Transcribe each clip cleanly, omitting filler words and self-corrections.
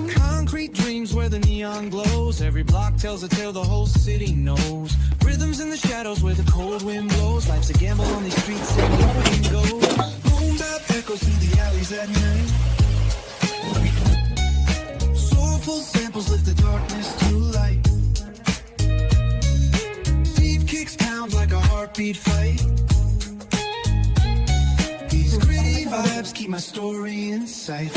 Concrete dreams where the neon glows. Every block tells a tale the whole city knows. Rhythms in the shadows where the cold wind blows. Life's a gamble on these streets and nothing goes. Boom bap echoes through the alleys at night. Soulful samples lift the darkness to light. Deep kicks pound like a heartbeat fight. These gritty vibes keep my story in sight.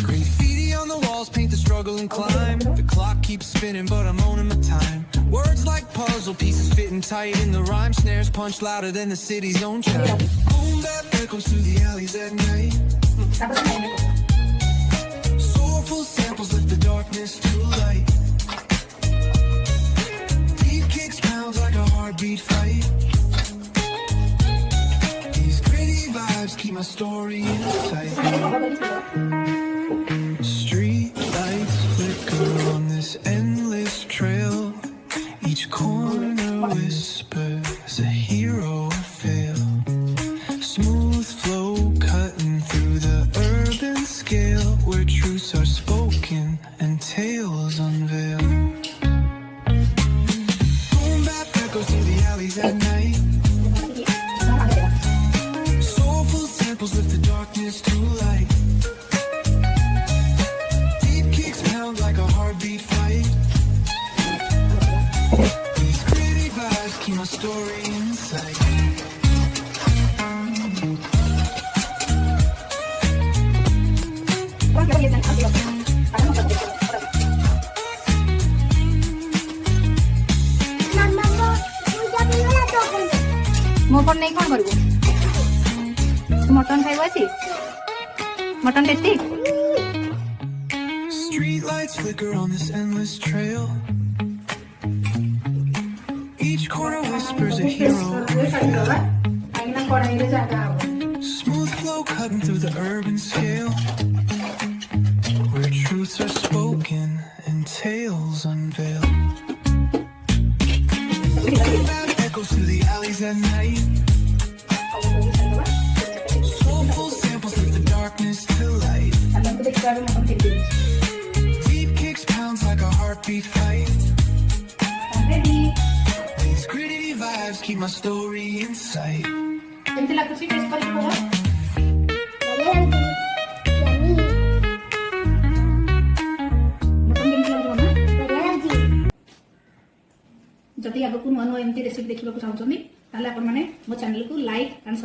Graffiti on the walls paint the struggle and climb. The clock keeps spinning but I'm owning my time. Words like puzzle pieces fitting tight in the rhyme. Snares punch louder than the city's own chime. Boom bap echoes through the alleys at night. Soulful samples lift the darkness to light. Deep kicks pounds like a heartbeat fight. These gritty vibes keep my story in sight. Street lights flicker on this endless trail. Each corner whispers a hero fail. Smooth flow cutting through the urban scale, where truths are spoken and tales unveil. Boom bap echoes through the alleys at night. Soulful samples lift the darkness to light. Deep kicks pound like a heartbeat fight. These gritty vibes keep my story in sight. मो पर नहीं कौन करू mutton खाइबो अछि mutton tasty Street lights flicker on this endless trail. Each corner whispers a hero. Smooth flow cutting through the urban scale, where truths are spoken and tales unveil. Echoes through the alleys at night. Soulful samples lift the darkness to light. Deep kicks pounds like a heartbeat fight. These gritty vibes keep my story in sight. जदि आगक नुआ नुआ एमती recipe देखा चाहते हैं ताले आपण माने मो चैनल को लाइक एंड